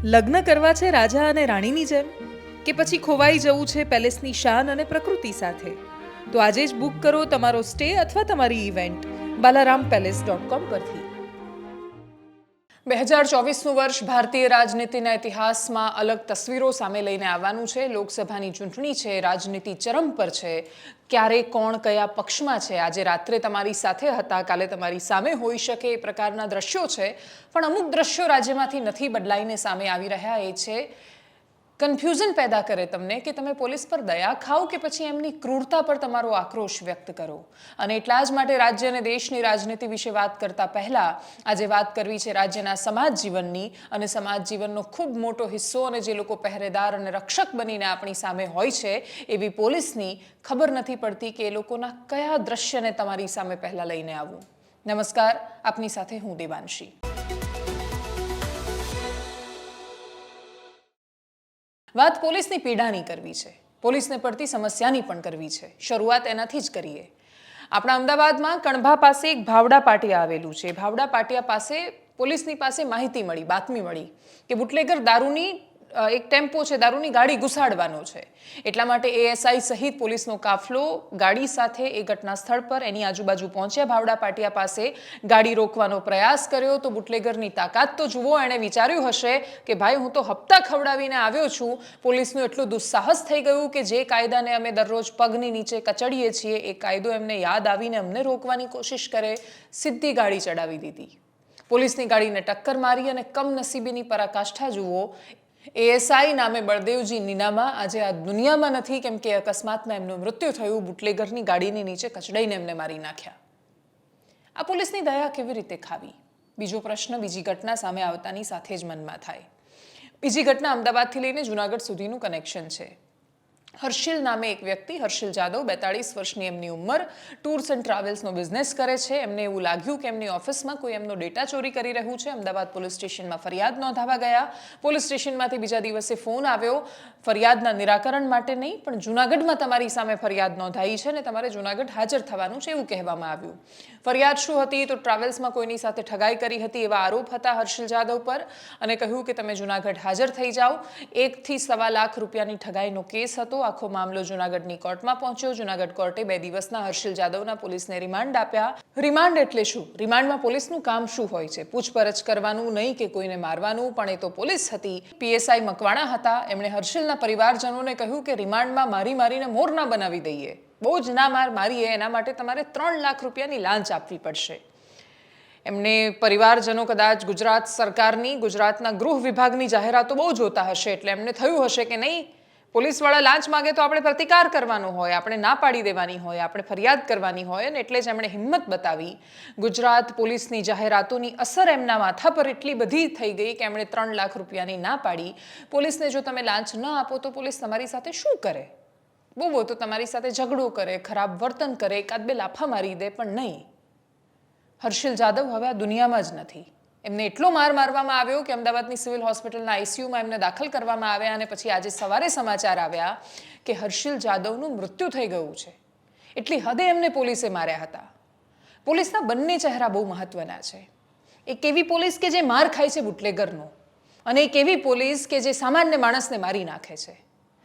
લગ્ન કરવા છે રાજા અને રાણીની જેમ, કે પછી ખોવાઈ જવું છે પેલેસની શાન અને પ્રકૃતિ સાથે? તો આજે જ બુક કરો તમારો સ્ટે અથવા તમારી ઇવેન્ટ balarampalace.com પરથી. 2024નું વર્ષ ભારતીય રાજનીતિના ઇતિહાસમાં અલગ તસવીરો સામે લઈને આવવાનું છે. લોકસભાની ચૂંટણી છે, રાજનીતિ ચરમ પર છે. ક્યારે કોણ કયા પક્ષમાં છે, આજે રાત્રે તમારી સાથે હતા, કાલે તમારી સામે હોઈ શકે એ પ્રકારના દ્રશ્યો છે. પણ અમુક દ્રશ્યો રાજ્યમાંથી નથી બદલાઈને સામે આવી રહ્યા. એ છે કન્ફ્યુઝન પેદા કરે તમને કે તમે પોલીસ પર દયા ખાઓ કે પછી એમની ક્રૂરતા પર તમારો આક્રોશ વ્યક્ત કરો. અને એટલા જ માટે રાજ્ય અને દેશની રાજનીતિ વિશે વાત કરતા પહેલા આજે વાત કરવી છે રાજ્યના સમાજ જીવનની. અને સમાજ જીવનનો ખૂબ મોટો હિસ્સો અને જે લોકો પહેરેદાર અને રક્ષક બનીને આપણી સામે હોય છે એવી પોલીસની ખબર નથી પડતી કે એ લોકોના કયા દ્રશ્યને તમારી સામે પહેલા લઈને આવવું. નમસ્કાર, આપની સાથે હું દેવાંશી. વાત પોલીસની પીડાની કરવી છે, પોલીસને પડતી સમસ્યાની પણ કરવી છે. શરૂઆત એનાથી જ કરીએ. આપણા અમદાવાદમાં કણભા પાસે એક ભાવડા પાટિયા આવેલું છે. ભાવડા પાટિયા પાસે પોલીસની પાસે માહિતી મળી, બાતમી મળી કે બુટલેગર દારૂની એક ટેમ્પો છે, દારૂની ગાડી ઘુસાડવાનો છે. એટલા માટે એએસઆઈ સહિત પોલીસનો કાફલો ગાડી સાથે એ ઘટના સ્થળ પર એની આજુબાજુ પહોંચ્યા. ભાવડા પાટિયા પાસે ગાડી રોકવાનો પ્રયાસ કર્યો તો બુટલેગરની તાકાત તો જુઓ. એણે વિચાર્યું હશે કે ભાઈ હું તો હપ્તા ખવડાવીને આવ્યો છું. પોલીસનું એટલું દુસ્સાહસ થઈ ગયું કે જે કાયદાને અમે દરરોજ પગની નીચે કચડીએ છીએ એ કાયદો એમને યાદ આવીને અમને રોકવાની કોશિશ કરે. સીધી ગાડી ચડાવી દીધી. પોલીસની ગાડીને ટક્કર મારી અને કમનસીબીની પરાકાષ્ઠા જુઓ. એએસઆઈ નામે બળદેવજી નીનામા આજે આ દુનિયામાં નથી, કેમ કે અકસ્માતમાં એમનું મૃત્યુ થયું. બુટલેગરની ગાડીની નીચે કચડાઈને એમને મારી નાખ્યા. આ પોલીસની દયા કેવી રીતે ખાવી? બીજો પ્રશ્ન બીજી ઘટના સામે આવતાની સાથે જ મનમાં થાય. બીજી ઘટના અમદાવાદથી લઈને જુનાગઢ સુધીનું કનેક્શન છે. હર્ષિલ નામે એક વ્યક્તિ, હર્ષિલ જાદવ, 42 વર્ષની એમની ઉંમર, ટૂર્સ એન્ડ ટ્રાવેલ્સનો બિઝનેસ કરે છે. એમને એવું લાગ્યું કે એમની ઓફિસમાં કોઈ એમનો ડેટા ચોરી કરી રહ્યું છે. અમદાવાદ પોલીસ સ્ટેશનમાં ફરિયાદ નોંધાવા ગયા. પોલીસ સ્ટેશનમાંથી બીજા દિવસે ફોન આવ્યો, ફરિયાદના નિરાકરણ માટે નહીં પણ જુનાગઢમાં તમારી સામે ફરિયાદ નોંધાઈ છે અને તમારે જુનાગઢ હાજર થવાનું છે એવું કહેવામાં આવ્યું. ફરિયાદ શું હતી? તો ટ્રાવેલ્સમાં કોઈની સાથે ઠગાઈ કરી હતી એવા આરોપ હતા હર્ષિલ જાદવ પર. અને કહ્યું કે તમે જુનાગઢ હાજર થઈ જાઓ. 1 થી સવા લાખ રૂપિયાની ઠગાઈનો કેસ હતો. આખો મામલો જુનાગઢની કોર્ટમાં પહોંચ્યો. જુનાગઢ કોર્ટે 2 દિવસના હર્ષિલ જાદવના પોલીસને રિમાન્ડ આપ્યા. રિમાન્ડ એટલે શું? રિમાન્ડમાં પોલીસનું કામ શું હોય છે? પૂછપરછ કરવાનું નહીં કે કોઈને મારવાનું, પણ એ તો પોલીસ હતી. પીએસઆઈ મકવાણા હતા. એમણે હર્ષિલના પરિવારજનોને કહ્યું કે રિમાન્ડમાં મારીને મોર ના બનાવી દઈએ, બહુ જ ના મારીએ, એના માટે તમારે 3 લાખ રૂપિયાની લાંચ આપવી પડશે. એમને પરિવારજનો કદાચ ગુજરાત સરકારની, ગુજરાતના ગૃહ વિભાગની જાહેરાતો બહુ જોતા હશે એટલે એમને થયું હશે કે નહીં, પોલીસવાળા લાંચ માગે તો આપણે પ્રતિકાર કરવાનો હોય, આપણે ના પાડી દેવાની હોય, આપણે ફરિયાદ કરવાની હોય. અને એટલે જ એમણે હિંમત બતાવી. ગુજરાત પોલીસની જાહેરાતોની અસર એમના માથા પર એટલી બધી થઈ ગઈ કે એમણે 3 લાખ રૂપિયાની ના પાડી. પોલીસને જો તમે લાંચ ન આપો તો પોલીસ તમારી સાથે શું કરે? બહુ તો તમારી સાથે ઝઘડો કરે, ખરાબ વર્તન કરે, 1-2 લાફા મારી દે, પણ નહીં. હર્ષિલ જાદવ હવે આ દુનિયામાં જ નથી. એમને એટલો માર મારવામાં આવ્યો કે અમદાવાદની સિવિલ હોસ્પિટલના આઈસીયુમાં એમને દાખલ કરવામાં આવ્યા. અને પછી આજે સવારે સમાચાર આવ્યા કે હર્ષિલ જાદવનું મૃત્યુ થઈ ગયું છે. એટલી હદે એમને પોલીસે માર્યા હતા. પોલીસના બંને ચહેરા બહુ મહત્વના છે. એક એવી પોલીસ કે જે માર ખાય છે બુટલેગરનો, અને એક એવી પોલીસ કે જે સામાન્ય માણસને મારી નાખે છે.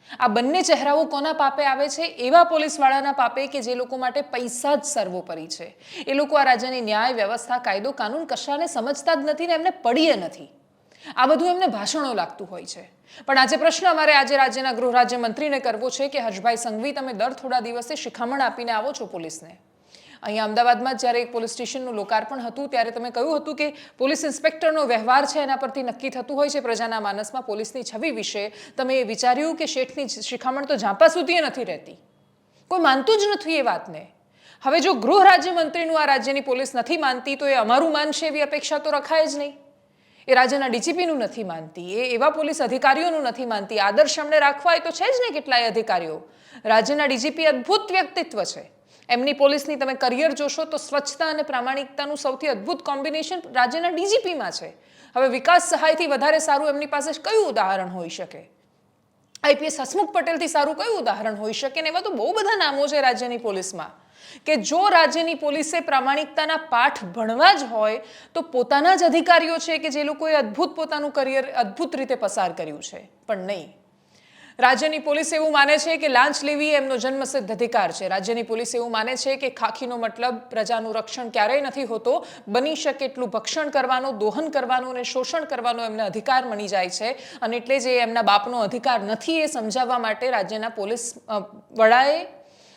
આ બંને ચહેરાઓ કોના પાપે આવે છે? એવા પોલીસવાળાના પાપે કે જે લોકો માટે પૈસા જ સર્વોપરી છે. એ લોકો આ રાજ્યની ન્યાય વ્યવસ્થા, કાયદો કાનૂન કશાને સમજતા જ નથી ને એમને પડીએ નથી. આ બધું એમને ભાષણો લાગતું હોય છે. પણ આજે પ્રશ્ન અમારે આજે રાજ્યના ગૃહ રાજ્યમંત્રીને કરવો છે કે હર્ષભાઈ સંઘવી, તમે દર થોડા દિવસે શિખામણ આપીને આવો છો પોલીસને. અહીંયા અમદાવાદમાં જ્યારે એક પોલીસ સ્ટેશનનું લોકાર્પણ હતું ત્યારે તમે કહ્યું હતું કે પોલીસ ઇન્સ્પેક્ટરનો વ્યવહાર છે એના પરથી નક્કી થતું હોય છે પ્રજાના માનસમાં પોલીસની છબી વિશે. તમે એ વિચાર્યું કે શેઠની શિખામણ તો ઝાંપા સુધી નથી રહેતી? કોઈ માનતું જ નથી એ વાતને. હવે જો ગૃહ રાજ્યમંત્રીનું આ રાજ્યની પોલીસ નથી માનતી તો એ અમારું માનશે એવી અપેક્ષા તો રખાય જ નહીં. એ રાજ્યના ડીજીપીનું નથી માનતી, એ એવા પોલીસ અધિકારીઓનું નથી માનતી. આદર્શ એમણે રાખવા હોય તો છે જ ને કેટલાય અધિકારીઓ. રાજ્યના ડીજીપી અદ્ભુત વ્યક્તિત્વ છે. એમની પોલીસની તમે કરિયર જોશો તો સ્વચ્છતા અને પ્રામાણિકતાનું સૌથી અદ્ભુત કોમ્બિનેશન રાજ્યના ડીજીપીમાં છે. હવે વિકાસ સહાયથી વધારે સારું એમની પાસે કયું ઉદાહરણ હોઈ શકે? આઈપીએસ હસમુખ પટેલથી સારું કયું ઉદાહરણ હોઈ શકે? ને એવા તો બહુ બધા નામો છે રાજ્યની પોલીસમાં. કે જો રાજ્યની પોલીસે પ્રામાણિકતાના પાઠ ભણવા જ હોય તો પોતાના જ અધિકારીઓ છે કે જે લોકોએ અદ્ભુત પોતાનું કરિયર અદ્ભુત રીતે પસાર કર્યું છે, પણ નહીં. રાજ્યની પોલીસ એવું માને છે કે લાંચ લેવી એમનો જન્મસિદ્ધ અધિકાર છે. રાજ્યની પોલીસ એવું માને છે કે ખાખીનો મતલબ પ્રજાનું રક્ષણ ક્યારેય નથી હોતો. બની શકે એટલું ભક્ષણ કરવાનો, દોહન કરવાનો અને શોષણ કરવાનો એમને અધિકાર મળી જાય છે, અને એટલે જ એ એમના બાપનો અધિકાર નથી એ સમજાવવા માટે રાજ્યના પોલીસ વડાએ,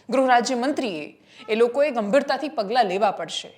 ગૃહ રાજ્યમંત્રીએ એ લોકોએ ગંભીરતાથી પગલાં લેવા પડશે.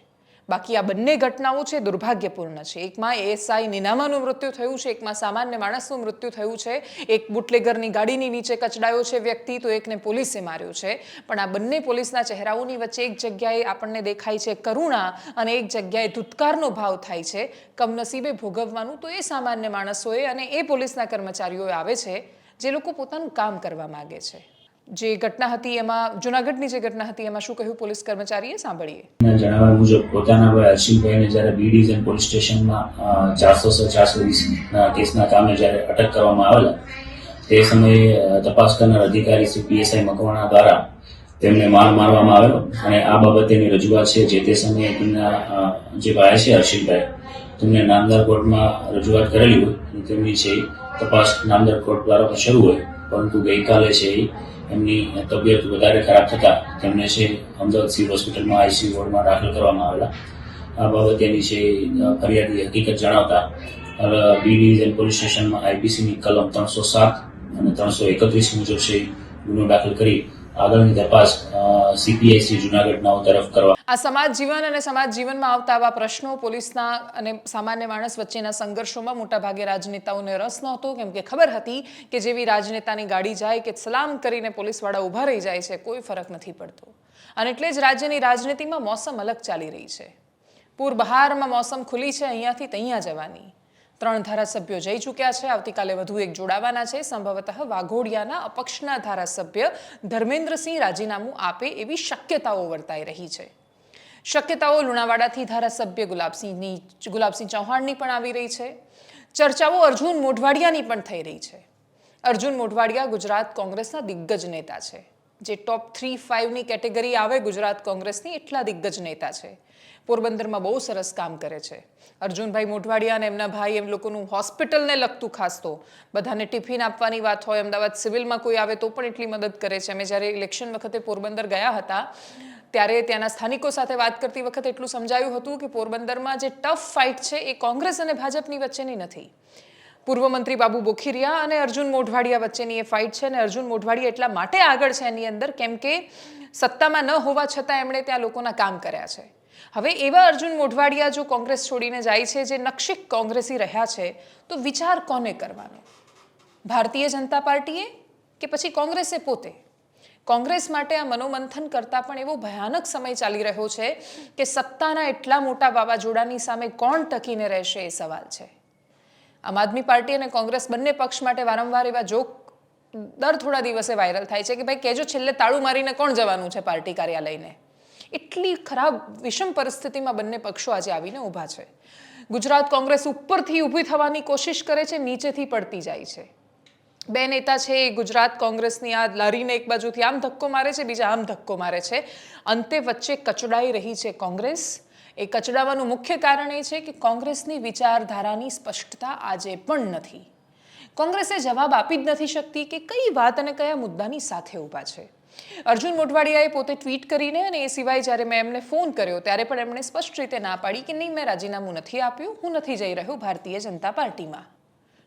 બાકી આ બંને ઘટનાઓ છે દુર્ભાગ્યપૂર્ણ છે. એકમાં એએસઆઈ નીનામાનું મૃત્યુ થયું છે, એકમાં સામાન્ય માણસનું મૃત્યુ થયું છે. એક બુટલેગરની ગાડીની નીચે કચડાયો છે વ્યક્તિ, તો એકને પોલીસે માર્યો છે. પણ આ બંને પોલીસના ચહેરાઓની વચ્ચે એક જગ્યાએ આપણને દેખાય છે કરુણા અને એક જગ્યાએ ધુત્કારનો ભાવ થાય છે. કમનસીબે ભોગવવાનું તો એ સામાન્ય માણસોએ અને એ પોલીસના કર્મચારીઓએ આવે છે જે લોકો પોતાનું કામ કરવા માંગે છે. જે ઘટના હતી એમાં, જુનાગઢની જે ઘટના હતી એમાં શું કહ્યું પોલીસ કર્મચારીએ, સાંભળીએ. જણાવ્યા મુજબ પોતાના ભાઈ હર્ષિલભાઈને જ્યારે બી ડિવિઝન પોલીસ સ્ટેશનમાં 420 કેસના કામે જ્યારે અટક કરવામાં આવેલા તે સમયે તપાસ કરનાર અધિકારી શ્રી પીએસઆઈ મકવાણા દ્વારા તેમને મારવામાં આવેલો, અને આ બાબતેની રજૂઆત છે જે તે સમયે તેમના જે ભાઈ છે હર્ષિલભાઈ તેમને નામદાર કોર્ટમાં રજૂઆત કરેલી હોય, તેમની છે તપાસ નામદાર કોર્ટ દ્વારા પણ શરૂ હોય, પરંતુ ગઈકાલે છે એમની તબિયત વધારે ખરાબ થતા તેમને છે અમદાવાદ સિવિલ હોસ્પિટલમાં આઈસીયુ વોર્ડમાં દાખલ કરવામાં આવેલા. આ બાબતેની છે ફરિયાદી હકીકત જણાવતા બી ડિવિઝન પોલીસ સ્ટેશનમાં આઈપીસીની કલમ 307 અને 331 મુજબ છે ગુનો દાખલ કરી આગળની તપાસ સીપીઆઈ જુનાગઢના તરફ કરવા. આ સમાજ જીવન અને સમાજ જીવનમાં આવતા આવા પ્રશ્નો, પોલીસના અને સામાન્ય માણસ વચ્ચેના સંઘર્ષોમાં મોટાભાગે રાજનેતાઓને રસ નહોતો, કેમ કે ખબર હતી કે જેવી રાજનેતાની ગાડી જાય કે સલામ કરીને પોલીસવાળા ઊભા રહી જાય છે, કોઈ ફરક નથી પડતો. અને એટલે જ રાજ્યની રાજનીતિમાં મોસમ અલગ ચાલી રહી છે. પૂર બહારમાં મોસમ ખુલી છે અહીંયાથી ત્યાં જવાની. 3 ધારાસભ્યો જઈ ચૂક્યા છે, આવતીકાલે વધુ એક જોડાવાના છે. સંભવતઃ વાઘોડિયાના અપક્ષના ધારાસભ્ય ધર્મેન્દ્રસિંહ રાજીનામું આપે એવી શક્યતાઓ વર્તાઈ રહી છે. શક્યતાઓ લુણાવાડાથી ધારાસભ્ય ગુલાબસિંહ ચૌહાણની પણ આવી રહી છે. ચર્ચાઓ અર્જુન મોઢવાડિયાની પણ થઈ રહી છે. અર્જુન મોઢવાડિયા ગુજરાત કોંગ્રેસના દિગ્ગજ નેતા છે, જે ટોપ 3-5ની કેટેગરી આવે ગુજરાત કોંગ્રેસની એટલા દિગ્ગજ નેતા છે. પોરબંદરમાં બહુ સરસ કામ કરે છે અર્જુનભાઈ મોઢવાડિયા અને એમના ભાઈ. એમ લોકોનું હોસ્પિટલને લગતું ખાસ તો બધાને ટિફિન આપવાની વાત હોય, અમદાવાદ સિવિલમાં કોઈ આવે તો પણ એટલી મદદ કરે છે. અમે જ્યારે ઇલેક્શન વખતે પોરબંદર ગયા હતા ત્યારે ત્યાંના સ્થાનિકો સાથે વાત કરતી વખતે એટલું સમજાયું હતું કે પોરબંદરમાં જે ટફ ફાઇટ છે એ કોંગ્રેસ અને ભાજપની વચ્ચેની નથી. પૂર્વ મંત્રી બાબુ બોખીરિયા અને અર્જુન મોઢવાડિયા વચ્ચેની એ ફાઇટ છે, અને અર્જુન મોઢવાડિયા એટલા માટે આગળ છે એની અંદર કેમ કે સત્તામાં ન હોવા છતાં એમણે ત્યાં લોકોના કામ કર્યા છે. હવે એવા અર્જુન મોઢવાડિયા જો કોંગ્રેસ છોડીને જાય છે, જે નક્ષિક કોંગ્રેસી રહ્યા છે, તો વિચાર કોને કરવાનો? ભારતીય જનતા પાર્ટીએ કે પછી કોંગ્રેસે પોતે? કોંગ્રેસ માટે આ મનોમંથન કરતા પણ એવો ભયાનક સમય ચાલી રહ્યો છે કે સત્તાના એટલા મોટા વાવાઝોડાની સામે કોણ ટકીને રહેશે એ સવાલ છે. આમ આદમી પાર્ટી અને કોંગ્રેસ બંને પક્ષ માટે વારંવાર એવા જોક દર થોડા દિવસે વાયરલ થાય છે કે ભાઈ કહેજો છેલ્લે તાળું મારીને કોણ જવાનું છે પાર્ટી કાર્યાલયને. એટલી ખરાબ વિષમ પરિસ્થિતિમાં બંને પક્ષો આજે આવીને ઊભા છે. ગુજરાત કોંગ્રેસ ઉપરથી ઊભી થવાની કોશિશ કરે છે, નીચેથી પડતી જાય છે. બે નેતા છે એ ગુજરાત કોંગ્રેસની આ લારીને એક બાજુથી આમ ધક્કો મારે છે, બીજા આમ ધક્કો મારે છે. અંતે વચ્ચે કચડાઈ રહી છે કોંગ્રેસ. એ કચડાવાનું મુખ્ય કારણ એ છે કે કોંગ્રેસની વિચારધારાની સ્પષ્ટતા આજે પણ નથી. કોંગ્રેસે જવાબ આપી જ નથી શકતી કે કઈ વાત અને કયા મુદ્દાની સાથે ઊભા છે. અર્જુન મોઢવાડિયાએ પોતે ટ્વીટ કરીને અને એ સિવાય જ્યારે મેં એમને ફોન કર્યો ત્યારે પણ એમણે સ્પષ્ટ રીતે ના પાડી કે નહીં, મેં રાજીનામું નથી આપ્યું, હું નથી જઈ રહ્યો ભારતીય જનતા પાર્ટીમાં.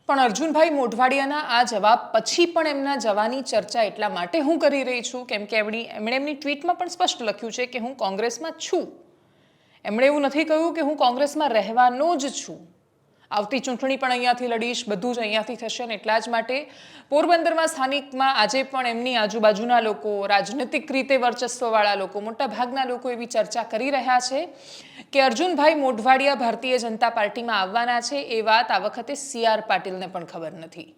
પણ અર્જુનભાઈ મોઢવાડિયાના આ જવાબ પછી પણ એમના જવાની ચર્ચા એટલા માટે હું કરી રહી છું કેમ કે એમણે એમની ટ્વીટમાં પણ સ્પષ્ટ લખ્યું છે કે હું કોંગ્રેસમાં છું. એમણે એવું નથી કહ્યું કે હું કોંગ્રેસમાં રહેવાનો જ છું. આવતી ચૂંટણી પણ અહીંયાથી લડીશ, બધું જ અહીંયાથી થશે. અને એટલા જ માટે પોરબંદરમાં સ્થાનિકમાં આજે પણ એમની આજુબાજુના લોકો, રાજનૈતિક રીતે વર્ચસ્વવાળા લોકો, મોટા ભાગના લોકો એવી ચર્ચા કરી રહ્યા છે કે અર્જુનભાઈ મોઢવાડિયા ભારતીય જનતા પાર્ટીમાં આવવાના છે એ વાત આ વખતે CR પાટીલને પણ ખબર નથી.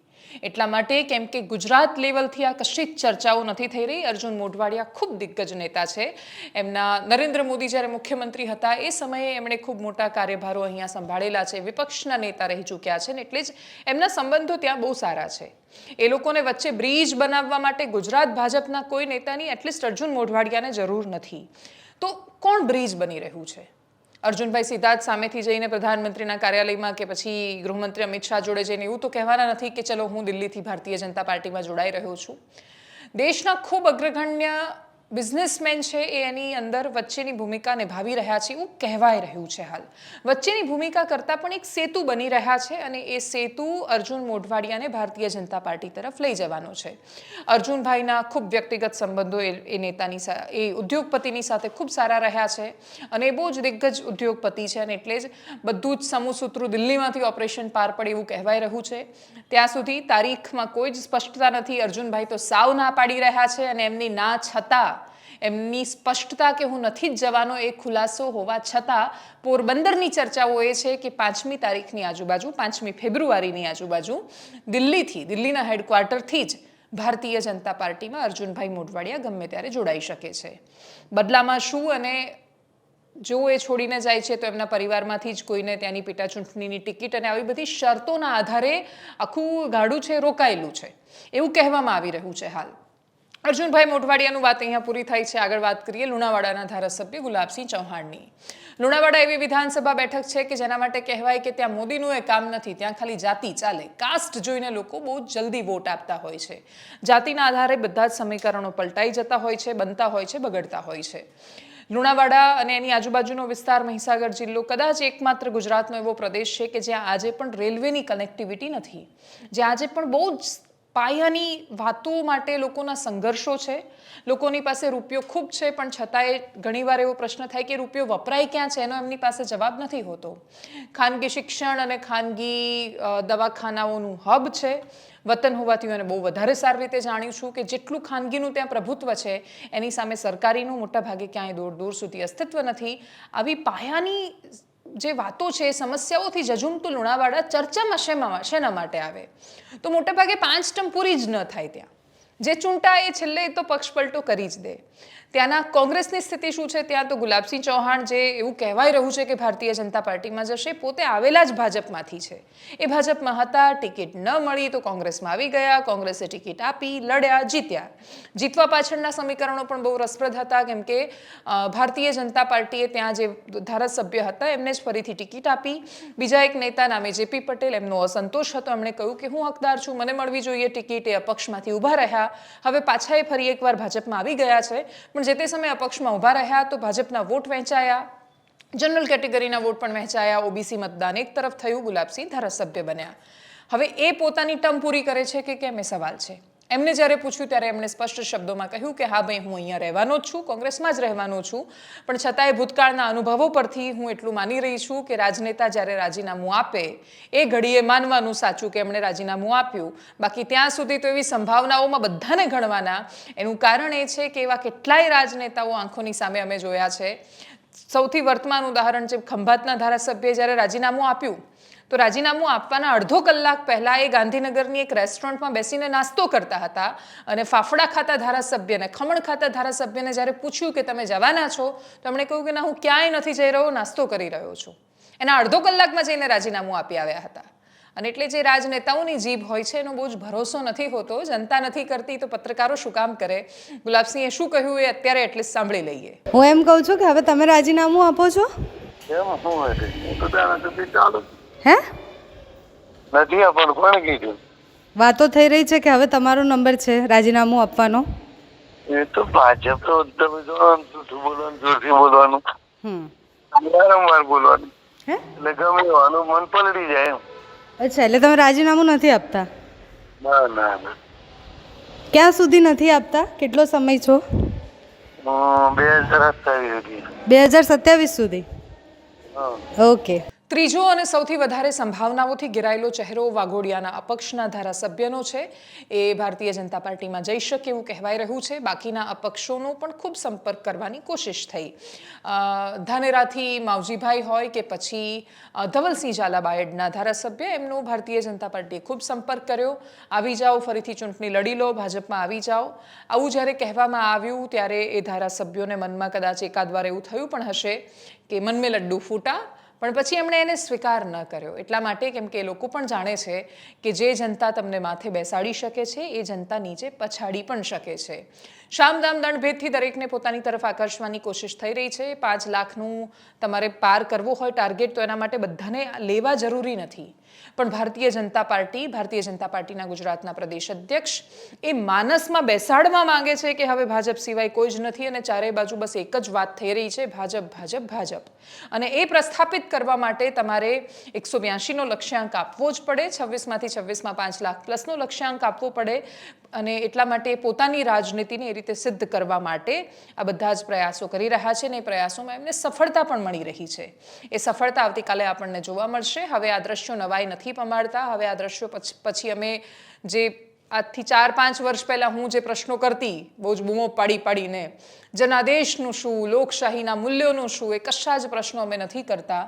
એટલા માટે કેમ કે ગુજરાત લેવલથી આ કશી જ ચર્ચાઓ નથી થઈ રહી. અર્જુન મોઢવાડિયા ખૂબ દિગ્ગજ નેતા છે. એમના નરેન્દ્ર મોદી જ્યારે મુખ્યમંત્રી હતા એ સમયે એમણે ખૂબ મોટા કાર્યભારો અહીંયા સંભાળેલા છે, વિપક્ષના નેતા રહી ચૂક્યા છે ને એટલે જ એમના સંબંધો ત્યાં બહુ સારા છે. એ લોકોને વચ્ચે બ્રિજ બનાવવા માટે ગુજરાત ભાજપના કોઈ નેતાની એટલીસ્ટ અર્જુન મોઢવાડિયાને જરૂર નથી. તો કોણ બ્રિજ બની રહ્યું છે? અર્જુનભાઈ સીધા જ સામેથી જઈને પ્રધાનમંત્રીના કાર્યાલયમાં કે પછી ગૃહમંત્રી અમિત શાહ જોડે જઈને એવું તો કહેવાના નથી કે ચલો હું દિલ્હીથી ભારતીય જનતા પાર્ટીમાં જોડાઈ રહ્યો છું. દેશના ખૂબ અગ્રગણ્ય બિઝનેસમેન છે એ એની અંદર વચ્ચેની ભૂમિકા નિભાવી રહ્યા છે એવું કહેવાય રહ્યું છે. હાલ વચ્ચેની ભૂમિકા કરતાં પણ એક સેતુ બની રહ્યા છે અને એ સેતુ અર્જુન મોઢવાડિયાને ભારતીય જનતા પાર્ટી તરફ લઈ જવાનો છે. અર્જુનભાઈના ખૂબ વ્યક્તિગત સંબંધો એ નેતાની એ ઉદ્યોગપતિની સાથે ખૂબ સારા રહ્યા છે અને એ બહુ જ દિગ્ગજ ઉદ્યોગપતિ છે અને એટલે જ બધું જ સમૂહસૂત્રું દિલ્હીમાંથી ઓપરેશન પાર પડે એવું કહેવાય રહ્યું છે. ત્યાં સુધી તારીખમાં કોઈ જ સ્પષ્ટતા નથી. અર્જુનભાઈ તો સાવ ના પાડી રહ્યા છે અને એમની ના છતાં એમની સ્પષ્ટતા કે હું નથી જ જવાનો એ ખુલાસો હોવા છતાં પોરબંદરની ચર્ચાઓ એ છે કે 5મી તારીખની આજુબાજુ 5મી ફેબ્રુઆરીની આજુબાજુ દિલ્હીના હેડક્વાર્ટરથી જ ભારતીય જનતા પાર્ટીમાં અર્જુનભાઈ મોઢવાડિયા ગમે ત્યારે જોડાઈ શકે છે. બદલામાં શું અને જો એ છોડીને જાય છે તો એમના પરિવારમાંથી જ કોઈને ત્યાંની પેટા ચૂંટણીની ટિકિટ અને આવી બધી શરતોના આધારે આખું ગાડું છે રોકાયેલું છે એવું કહેવામાં આવી રહ્યું છે. હાલ અર્જુનભાઈ મોઢવાડિયાનું વાત અહીંયા પૂરી થાય છે. આગળ વાત કરીએ લુણાવાડાના ધારાસભ્ય ગુલાબસિંહ ચૌહાણની. લુણાવાડા એવી વિધાનસભા બેઠક છે કે જેના માટે કહેવાય કે ત્યાં મોદીનું એ કામ નથી, ત્યાં ખાલી જાતિ ચાલે. કાસ્ટ જોઈને લોકો બહુ જલ્દી વોટ આપતા હોય છે. જાતિના આધારે બધા જ સમીકરણો પલટાઈ જતા હોય છે, બનતા હોય છે, બગડતા હોય છે. લુણાવાડા અને એની આજુબાજુનો વિસ્તાર મહીસાગર જિલ્લો કદાચ એકમાત્ર ગુજરાતનો એવો પ્રદેશ છે કે જ્યાં આજે પણ રેલવેની કનેક્ટિવિટી નથી, જ્યાં આજે પણ બહુ જ પાયાની વાતો માટે લોકોના સંઘર્ષો છે. લોકોની પાસે રૂપિયો ખૂબ છે પણ છતાંય ઘણીવાર એવો પ્રશ્ન થાય કે રૂપિયો વપરાય ક્યાં છે એનો એમની પાસે જવાબ નથી હોતો. ખાનગી શિક્ષણ અને ખાનગી દવાખાનાઓનું હબ છે. વતન હોવાથી હું એને બહુ વધારે સારી રીતે જાણ્યું છું કે જેટલું ખાનગીનું ત્યાં પ્રભુત્વ છે એની સામે સરકારીનું મોટાભાગે ક્યાંય દૂર દૂર સુધી અસ્તિત્વ નથી. આવી પાયાની જે વાતો છે એ સમસ્યાઓથી જજુમતું લુણાવાડા ચર્ચામાં શેના માટે આવે? તો મોટાભાગે 5 ટર્મ પૂરી જ ન થાય. ત્યાં જે ચૂંટાય એ છેલ્લે તો પક્ષ પલટો કરી જ દે. ત્યાંના કોંગ્રેસની સ્થિતિ શું છે? ત્યાં તો ગુલાબસિંહ ચૌહાણ જે એવું કહેવાય રહ્યું છે કે ભારતીય જનતા પાર્ટીમાં જશે, પોતે આવેલા જ ભાજપમાંથી છે. એ ભાજપમાં હતા, ટિકિટ ન મળી તો કોંગ્રેસમાં આવી ગયા, કોંગ્રેસે ટિકિટ આપી, લડ્યા, જીત્યા. જીતવા પાછળના સમીકરણો પણ બહુ રસપ્રદ હતા કેમ કે ભારતીય જનતા પાર્ટીએ ત્યાં જે ધારાસભ્ય હતા એમને જ ફરીથી ટિકિટ આપી. બીજા એક નેતા નામે જેપી પટેલ, એમનો અસંતોષ હતો, એમણે કહ્યું કે હું હકદાર છું, મને મળવી જોઈએ ટિકિટ. એ અપક્ષમાંથી ઊભા રહ્યા. હવે પાછા એ ફરી એકવાર ભાજપમાં આવી ગયા છે પણ જે તે સમયે અપક્ષમાં ઊભા રહ્યા તો ભાજપના વોટ વહેંચાયા, જનરલ કેટેગરીના વોટ પણ વહેંચાયા, ઓબીસી મતદાન એક તરફ થયું, ગુલાબસિંહ ધારાસભ્ય બન્યા. હવે એ પોતાની ટર્મ પૂરી કરે છે કે કેમ એ સવાલ છે. એમને જ્યારે પૂછ્યું ત્યારે એમણે સ્પષ્ટ શબ્દોમાં કહ્યું કે હા ભાઈ હું અહીંયા રહેવાનો જ છું, કોંગ્રેસમાં જ રહેવાનો છું, પણ છતાંય ભૂતકાળના અનુભવો પરથી હું એટલું માની રહી છું કે રાજનેતા જ્યારે રાજીનામું આપે એ ઘડીએ માનવાનું સાચું કે એમણે રાજીનામું આપ્યું. બાકી ત્યાં સુધી તો એવી સંભાવનાઓમાં બધાને ગણવાના. એનું કારણ એ છે કે એવા કેટલાય રાજનેતાઓ આંખોની સામે અમે જોયા છે. સૌથી વર્તમાન ઉદાહરણ છે ખંભાતના ધારાસભ્યએ જ્યારે રાજીનામું આપ્યું તો રાજીનામું આપવાના અડધો કલાક પહેલા એ ગાંધીનગરની એક રેસ્ટોરન્ટમાં બેસીને નાસ્તો કરતા હતા અને ફાફડા ખાતા ધારાસભ્યને, ખમણ ખાતા ધારાસભ્યને જ્યારે પૂછ્યું કે તમે જવાના છો તો એમણે કહ્યું કે ના, હું ક્યાંય નથી જઈ રહ્યો, નાસ્તો કરી રહ્યો છું. એના અડધો કલાકમાં જઈને રાજીનામું આપી આવ્યા હતા. અને એટલે જે રાજનેતાઓની જીભ હોય છે એનો બહુ જ ભરોસો નથી હોતો. જનતા નથી કરતી તો પત્રકારો શું કામ કરે? ગુલાબસિંહે શું કહ્યું એ અત્યારે એટલીસ્ટ સાંભળી લઈએ. હું એમ કહું છું કે હવે તમે રાજીનામું આપો છો? હે? નથી આપવાનું. કોણે કીધું? વાતો થઈ રહી છે કે હવે તમારો નંબર છે રાજીનામું આપવાનો. એ તો ભાજપ તો તમે જૂઠું બોલવાનું, જોરથી બોલવાનું, વારંવાર બોલવાનું, એટલે ગમે એવાનું મન પલળી જાય. અચ્છા, એટલે તમે રાજીનામું નથી આપતા? ના ના ના. ક્યાં સુધી નથી આપતા? કેટલો સમય છો? 2027 2027 સુધી. ઓકે. ત્રીજો અને સૌથી વધારે સંભાવનાઓથી ઘેરાયેલો ચહેરો વાઘોડિયાના અપક્ષના ધારાસભ્યનો છે. એ ભારતીય જનતા પાર્ટીમાં જઈ શકે એવું કહેવાય રહ્યું છે. બાકીના અપક્ષોનો પણ ખૂબ સંપર્ક કરવાની કોશિશ થઈ. ધાનેરાથી માવજીભાઈ હોય કે પછી ધવલસિંહ ઝાલા બાયડના ધારાસભ્ય, એમનો ભારતીય જનતા પાર્ટીએ ખૂબ સંપર્ક કર્યો. આવી જાઓ, ફરીથી ચૂંટણી લડી લો, ભાજપમાં આવી જાઓ. આવું જ્યારે કહેવામાં આવ્યું ત્યારે એ ધારાસભ્યોને મનમાં કદાચ એકાદ વાર એવું થયું પણ હશે કે મન મેં લડ્ડુ ફૂટા, પણ પછી એમણે એને સ્વીકાર ન કર્યો. એટલા માટે કેમ કે એ લોકો પણ જાણે છે કે જે જનતા તમને માથે બેસાડી શકે છે એ જનતા નીચે પછાડી પણ શકે છે. શામદામ દંડભેદથી દરેકને પોતાની તરફ આકર્ષવાની કોશિશ થઈ રહી છે. 5 લાખનું તમારે પાર કરવું હોય ટાર્ગેટ તો એના માટે બધાને લેવા જરૂરી નથી. પણ ભારતીય જનતા પાર્ટીના ગુજરાતના પ્રદેશ અધ્યક્ષ એ માનસમાં બેસાડવા માંગે છે કે હવે ભાજપ સિવાય કોઈ જ નથી અને ચારે બાજુ બસ એક જ વાત થઈ રહી છે, ભાજપ ભાજપ ભાજપ. અને એ પ્રસ્થાપિત કરવા માટે તમારે 182નો લક્ષ્યાંક આપવો જ પડે, 26માંથી 26માં 5 લાખ પ્લસનો લક્ષ્યાંક આપવો પડે. અને એટલા માટે પોતાની રાજનીતિને એ રીતે સિદ્ધ કરવા માટે આ બધા જ પ્રયાસો કરી રહ્યા છે અને એ પ્રયાસોમાં એમને સફળતા પણ મળી રહી છે. એ સફળતા આવતીકાલે આપણને જોવા મળશે. હવે આ દ્રશ્યો નવાઈ નથી પમાડતા. હવે આ દ્રશ્યો પછી અમે જે આજથી 4-5 વર્ષ પહેલાં હું જે પ્રશ્નો કરતી, બહુ જ બૂમો પાડીને, જનાદેશનું શું, લોકશાહીના મૂલ્યોનું શું, એ કશા જ પ્રશ્નો અમે નથી કરતા.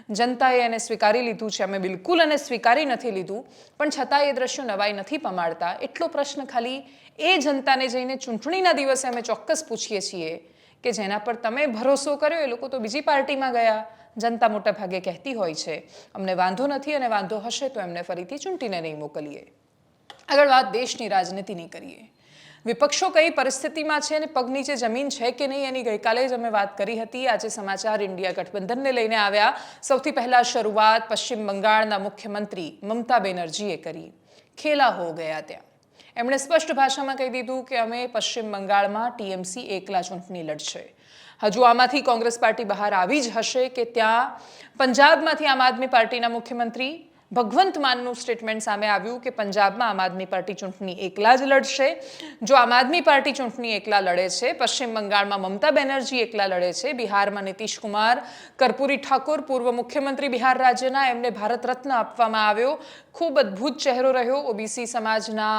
જનતાએ એને સ્વીકારી લીધું છે, અમે બિલકુલ એને સ્વીકારી નથી લીધું, પણ છતાં એ દ્રશ્યો નવાઈ નથી પમાડતા. એટલો પ્રશ્ન ખાલી એ જનતાને જઈને ચૂંટણીના દિવસે અમે ચોક્કસ પૂછીએ છીએ કે જેના પર તમે ભરોસો કર્યો એ લોકો તો બીજી પાર્ટીમાં ગયા. જનતા મોટા ભાગે કહેતી હોય છે અમને વાંધો નથી અને વાંધો હશે તો એમને ફરીથી ચૂંટીને નહીં મોકલીએ. આગળ વાત દેશની રાજનીતિની કરીએ. વિપક્ષો કઈ પરિસ્થિતિમાં છે અને પગ નીચે જમીન છે કે નહીં એની ગઈકાલે જ અમે વાત કરી હતી. આજે સમાચાર ઇન્ડિયા ગઠબંધનને લઈને આવ્યા. સૌથી પહેલા શરૂઆત પશ્ચિમ બંગાળના મુખ્યમંત્રી મમતા બેનર્જીએ કરી. ખેલા હો ગયા ત્યાં. એમણે સ્પષ્ટ ભાષામાં કહી દીધું કે અમે પશ્ચિમ બંગાળમાં ટીએમસી એકલા ચૂંટણી લડશે. હજુ આમાંથી કોંગ્રેસ પાર્ટી બહાર આવી જ હશે કે ત્યાં પંજાબમાંથી આમ આદમી પાર્ટીના મુખ્યમંત્રી ભગવંત માનનું સ્ટેટમેન્ટ સામે આવ્યું કે પંજાબમાં આમ આદમી પાર્ટી ચૂંટણી એકલા જ લડશે. જો આમ આદમી પાર્ટી ચૂંટણી એકલા લડે છે, પશ્ચિમ બંગાળમાં મમતા બેનર્જી એકલા લડે છે, બિહારમાં નીતિશ કુમાર, કર્પૂરી ઠાકોર પૂર્વ મુખ્યમંત્રી બિહાર રાજ્યના, એમને ભારત રત્ન આપવામાં આવ્યો. ખૂબ અદ્ભુત ચહેરો રહ્યો. ઓબીસી સમાજના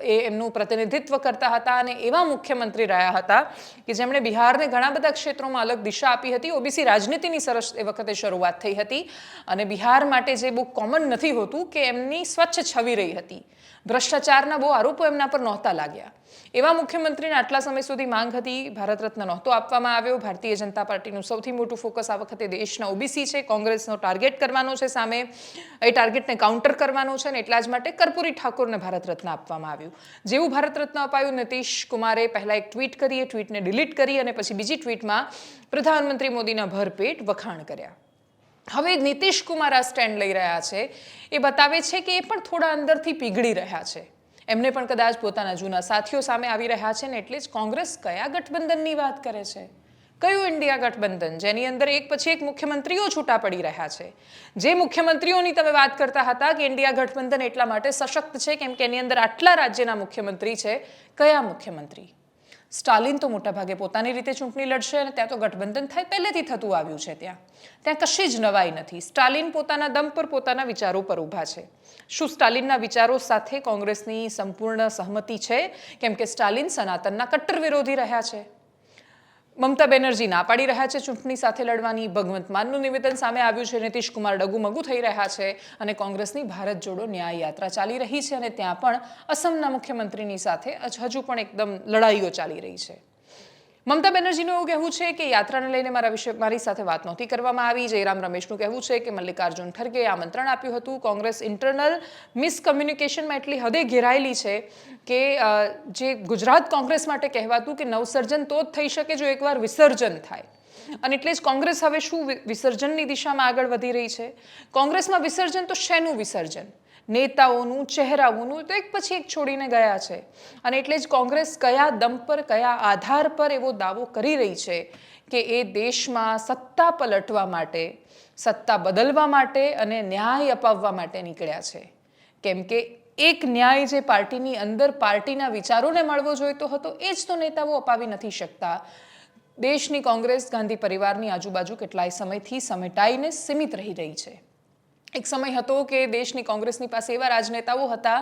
એમનું પ્રતિનિધિત્વ કરતા હતા અને એવા મુખ્યમંત્રી રહ્યા હતા કે જેમણે બિહારને ઘણા બધા ક્ષેત્રોમાં અલગ દિશા આપી હતી. ઓબીસી રાજનીતિની સરસ એ વખતે શરૂઆત થઈ હતી અને બિહાર માટે જે બહુ કોમન નથી હોતું કે એમની સ્વચ્છ છબી રહી હતી. ભ્રષ્ટાચારના બહુ આરોપો એમના પર નહોતા લાગ્યા. એવા મુખ્યમંત્રીને આટલા સમય સુધી માંગ હતી, ભારત રત્ન નહોતો આપવામાં આવ્યો. ભારતીય જનતા પાર્ટીનું સૌથી મોટું ફોકસ આ વખતે દેશના ઓબીસી છે. કોંગ્રેસનો ટાર્ગેટ કરવાનો છે સામે, એ ટાર્ગેટને કાઉન્ટર કરવાનો છે અને એટલા જ માટે કર્પૂરી ઠાકોરને ભારત રત્ન આપવામાં આવ્યું. જેવું ભારત રત્ન અપાયું, નીતિશ કુમારે પહેલા એક ટ્વીટ કરી, એ ટ્વીટને ડિલીટ કરી અને પછી બીજી ટ્વીટમાં પ્રધાનમંત્રી મોદીના ભરપેટ વખાણ કર્યા. હવે નીતિશ કુમાર આ સ્ટેન્ડ લઈ રહ્યા છે એ બતાવે છે કે એ પણ થોડા અંદરથી પીગળી રહ્યા છે. એમને પણ કદાચ પોતાના જૂના સાથીઓ સામે આવી રહ્યા છે ને એટલે જ કોંગ્રેસ કયા ગઠબંધનની વાત કરે છે? કયું ઇન્ડિયા ગઠબંધન જેની અંદર એક પછી એક મુખ્યમંત્રીઓ છૂટા પડી રહ્યા છે? જે મુખ્યમંત્રીઓની તમે વાત કરતા હતા કે ઇન્ડિયા ગઠબંધન એટલા માટે સશક્ત છે કેમ કે એની અંદર આટલા રાજ્યના મુખ્યમંત્રી છે. કયા મુખ્યમંત્રી? સ્ટાલિન તો મોટા ભાગે પોતાની રીતે ચૂંટણી લડશે અને ત્યાં તો ગઠબંધન થાય પહેલેથી થતું આવ્યું છે. ત્યાં કશી જ નવાઈ નથી. સ્ટાલિન પોતાના દમ પર પોતાના વિચારો પર ઊભા છે. શું સ્ટાલિનના વિચારો સાથે કોંગ્રેસની સંપૂર્ણ સહમતિ છે? કેમ કે સ્ટાલિન સનાતનના કટ્ટર વિરોધી રહ્યા છે. મમતા બેનર્જી ના પાડી રહ્યા છે ચૂંટણી સાથે લડવાની. ભગવંત માનનું નિવેદન સામે આવ્યું છે. નીતિશ કુમાર ડગુમગુ થઈ રહ્યા છે અને કોંગ્રેસની ભારત જોડો ન્યાય યાત્રા ચાલી રહી છે અને ત્યાં પણ અસમના મુખ્યમંત્રીની સાથે હજુ પણ એકદમ લડાઈઓ ચાલી રહી છે. મમતા બેનર્જીનું એવું કહેવું છે કે યાત્રાને લઈને મારી સાથે વાત નહોતી કરવામાં આવી. જયરામ રમેશનું કહેવું છે કે મલ્લિકાર્જુન ખરગે આમંત્રણ આપ્યું હતું. કોંગ્રેસ ઇન્ટરનલ મિસકમ્યુનિકેશનમાં એટલી હદે ઘેરાયેલી છે કે જે ગુજરાત કોંગ્રેસ માટે કહેવાતું કે નવસર્જન તો જ થઈ શકે જો એકવાર વિસર્જન થાય. અને એટલે જ કોંગ્રેસ હવે શું વિસર્જનની દિશામાં આગળ વધી રહી છે. કોંગ્રેસમાં વિસર્જન તો શેનું વિસર્જન? નેતાઓનું, ચહેરાઓનું તો એક પછી એક છોડીને ગયા છે. અને એટલે જ કોંગ્રેસ કયા દમ પર, કયા આધાર પર એવો દાવો કરી રહી છે કે એ દેશમાં સત્તા પલટવા માટે, સત્તા બદલવા માટે અને ન્યાય અપાવવા માટે નીકળ્યા છે. કેમ કે એક ન્યાય જે પાર્ટીની અંદર પાર્ટીના વિચારોને મળવો જોઈતો હતો એ જ તો નેતાઓ અપાવી નથી શકતા. દેશની કોંગ્રેસ ગાંધી પરિવારની આજુબાજુ કેટલાય સમયથી સમેટાઈને સીમિત રહી રહી છે. એક સમય હતો કે દેશની કોંગ્રેસની પાસે એવા રાજનેતાઓ હતા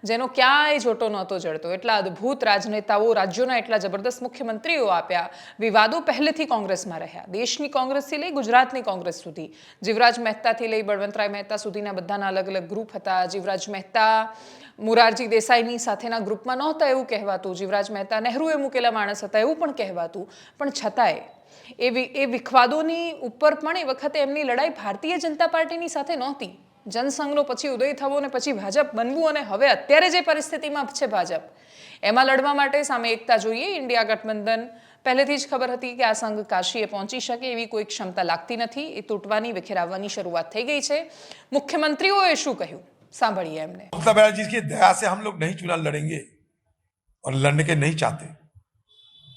જેનો ક્યાંય જોટો નહોતો જડતો. એટલા અદ્ભુત રાજનેતાઓ, રાજ્યોના એટલા જબરદસ્ત મુખ્યમંત્રીઓ આપ્યા. વિવાદો પહેલેથી કોંગ્રેસમાં રહ્યા. દેશની કોંગ્રેસથી લઈ ગુજરાતની કોંગ્રેસ સુધી, જીવરાજ મહેતાથી લઈ બળવંતરાય મહેતા સુધીના બધાના અલગ અલગ ગ્રુપ હતા. જીવરાજ મહેતા મોરારજી દેસાઈની સાથેના ગ્રુપમાં નહોતા એવું કહેવાતું. જીવરાજ મહેતા નહેરુએ મૂકેલા માણસ હતા એવું પણ કહેવાતું. પણ છતાંય એ વિખવાદોની ઉપર પણ એ વખતે એમની લડાઈ ભારતીય જનતા પાર્ટીની સાથે નહોતી. જનસંઘનો પછી ઉદય થવો ને પછી ભાજપ બનવું અને હવે અત્યારે જે પરિસ્થિતિમાં છે ભાજપ, એમાં લડવા માટે સામે એકતા જોઈએ. ઇન્ડિયા ગઠબંધન પહેલેથી જ ખબર હતી કે આ સંઘ કાશીએ પહોંચી શકે એવી કોઈ ક્ષમતા લાગતી નથી. એ તૂટવાની, વિખેરાવવાની શરૂઆત થઈ ગઈ છે. મુખ્યમંત્રીઓએ શું કહ્યું સાંભળીએ એમને. ममता बनर्जी की दया से हम लोग नहीं चुनाव लड़ेंगे और लड़ने के नहीं चाहते.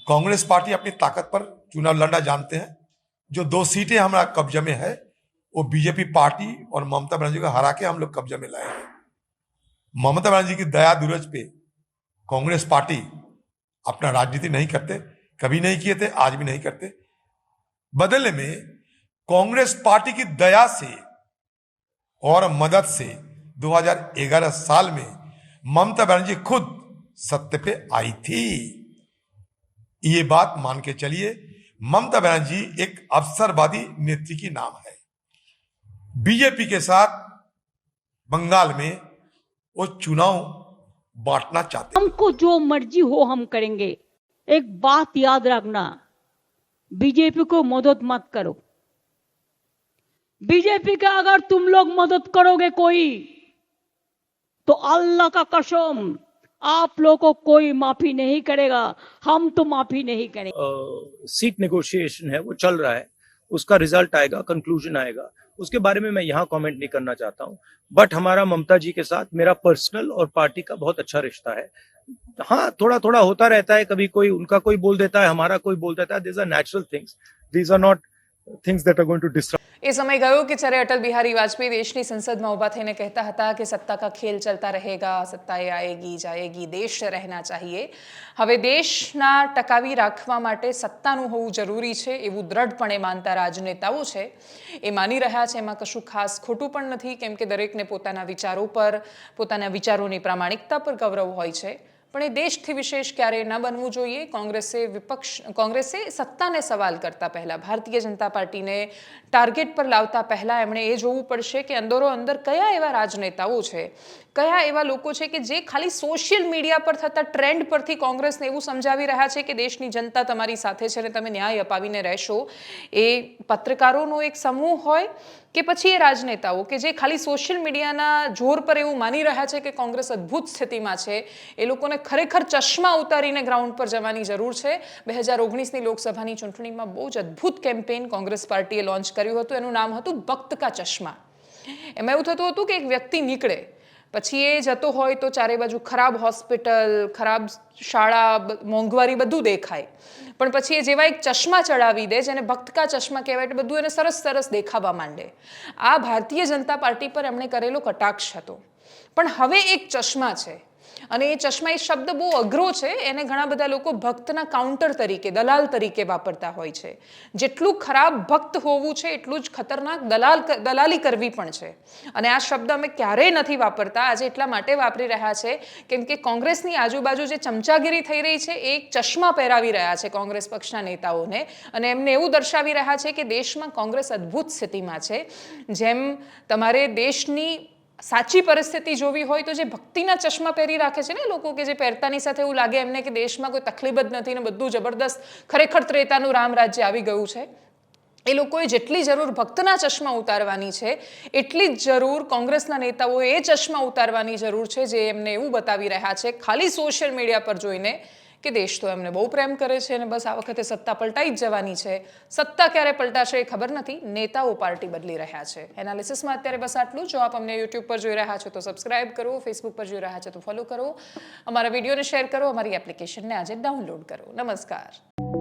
कांग्रेस पार्टी अपनी ताकत पर चुनाव लड़ना जानते हैं. जो 2 सीटें हमारा कब्जे में है वो बीजेपी पार्टी और ममता बनर्जी को हरा के हम लोग कब्जे में लाए हैं. ममता बनर्जी की दया दूरज पे कांग्रेस पार्टी अपना राजनीति नहीं करते, कभी नहीं किए थे, आज भी नहीं करते. बदले में कांग्रेस पार्टी की दया से और मदद से 2011 साल में ममता बनर्जी खुद सत्य पे आई थी. ये बात मान के चलिए, ममता बनर्जी एक अवसरवादी नेत्री की नाम है. बीजेपी के साथ बंगाल में वो चुनाव बांटना चाहते हैं. हमको जो मर्जी हो हम करेंगे. एक बात याद रखना, बीजेपी को मदद मत करो. बीजेपी का अगर तुम लोग मदद करोगे कोई, तो अल्लाह का कसम आप लोगों को कोई माफी नहीं करेगा. हम तो माफी नहीं करेंगे. सीट नेगोशिएशन है वो चल रहा है, उसका रिजल्ट आएगा, कंक्लूजन आएगा, उसके बारे में मैं यहाँ कमेंट नहीं करना चाहता हूँ. बट हमारा ममता जी के साथ मेरा पर्सनल और पार्टी का बहुत अच्छा रिश्ता है. हाँ, थोड़ा थोड़ा होता रहता है, कभी कोई उनका कोई बोल देता है, हमारा कोई बोल देता है. these are natural things, these are not things that are going to disrupt. એ સમય ગયો કે જ્યારે અટલ બિહારી વાજપેયી દેશની સંસદમાં ઊભા થઈને કહેતા હતા કે સત્તા કા ખેલ ચલતા રહેગા, સત્તાએ આએગી જાએગી, દેશ રહેના ચાહીએ. હવે દેશના ટકાવી રાખવા માટે સત્તાનું હોવું જરૂરી છે એવું દ્રઢપણે માનતા રાજનેતાઓ છે. એ માની રહ્યા છે, એમાં કશું ખાસ ખોટું પણ નથી, કેમ કે દરેકને પોતાના વિચારો પર, પોતાના વિચારોની પ્રામાણિકતા પર ગૌરવ હોય છે. પણ એ દેશથી વિશેષ ક્યારેય ન બનવું જોઈએ. કોંગ્રેસે સત્તાને સવાલ કરતા પહેલા, ભારતીય જનતા પાર્ટીને ટાર્ગેટ પર લાવતા પહેલા એમણે એ જોવું પડશે કે અંદરો અંદર કયા એવા રાજનેતાઓ છે, કયા એવા લોકો છે કે જે ખાલી સોશિયલ મીડિયા પર થતા ટ્રેન્ડ પરથી કોંગ્રેસને એવું સમજાવી રહ્યા છે કે દેશની જનતા તમારી સાથે છે અને તમે ન્યાય અપાવીને રહેશો. એ પત્રકારોનો એક સમૂહ હોય કે પછી એ રાજનેતાઓ કે જે ખાલી સોશિયલ મીડિયાના જોર પર એવું માની રહ્યા છે કે કોંગ્રેસ અદ્ભુત સ્થિતિમાં છે, એ લોકોને ખરેખર ચશ્મા ઉતારીને ગ્રાઉન્ડ પર જવાની જરૂર છે. 2019ની લોકસભાની ચૂંટણીમાં બહુ જ અદ્ભુત કેમ્પેઇન કોંગ્રેસ પાર્ટીએ લોન્ચ કર્યું હતું. એનું નામ હતું વક્ત કા ચશ્મા. એમાં એવું થતું હતું કે એક વ્યક્તિ નીકળે, પછી એ જતો હોય તો ચારે બાજુ ખરાબ હોસ્પિટલ, ખરાબ શાળા, મોંઘવારી બધું દેખાય. પણ પછી એ જેવા એક ચશ્મા ચડાવી દે, જેને ભક્ત કા ચશ્મા કહેવાય, એટલે બધું એને સરસ સરસ દેખાવા માંડે. આ ભારતીય જનતા પાર્ટી પર એમણે કરેલો કટાક્ષ હતો. પણ હવે એક ચશ્મા છે, અને એ ચશ્મા, એ શબ્દ બહુ અઘરો છે. એને ઘણા બધા લોકો ભક્તના કાઉન્ટર તરીકે, દલાલ તરીકે વાપરતા હોય છે. જેટલું ખરાબ ભક્ત હોવું છે એટલું જ ખતરનાક દલાલી કરવી પણ છે. અને આ શબ્દ અમે ક્યારેય નથી વાપરતા. આજે એટલા માટે વાપરી રહ્યા છે કેમ કે કોંગ્રેસની આજુબાજુ જે ચમચાગીરી થઈ રહી છે, એ એક ચશ્મા પહેરાવી રહ્યા છે કોંગ્રેસ પક્ષના નેતાઓને, અને એમને એવું દર્શાવી રહ્યા છે કે દેશમાં કોંગ્રેસ અદ્ભુત સ્થિતિમાં છે. જેમ તમારે દેશની સાચી પરિસ્થિતિ જોવી હોય તો જે ભક્તિના ચશ્મા પહેરી રાખે છે ને લોકો, કે જે પહેરતાની સાથે એવું લાગે એમને કે દેશમાં કોઈ તકલીફ જ નથી ને બધું જબરદસ્ત, ખરેખર ત્રેતાનું રામ રાજ્ય આવી ગયું છે, એ લોકોએ જેટલી જરૂર ભક્તના ચશ્મા ઉતારવાની છે એટલી જ જરૂર કોંગ્રેસના નેતાઓએ એ ચશ્મા ઉતારવાની જરૂર છે જે એમને એવું બતાવી રહ્યા છે ખાલી સોશિયલ મીડિયા પર જોઈને કે દેશ તો એમને બહુ પ્રેમ કરે છે અને બસ આ વખતે સત્તા પલટાઈ જ જવાની છે. સત્તા ક્યારે પલટાશે એ ખબર નથી, નેતાઓ પાર્ટી બદલી રહ્યા છે. એનાલિસિસમાં અત્યારે બસ આટલું. જો આપ અમને યુટ્યુબ પર જોઈ રહ્યા છો તો સબસ્ક્રાઇબ કરો, ફેસબુક પર જોઈ રહ્યા છો તો ફોલો કરો, અમારા વિડીયોને શેર કરો, અમારી એપ્લિકેશનને આજે ડાઉનલોડ કરો. નમસ્કાર.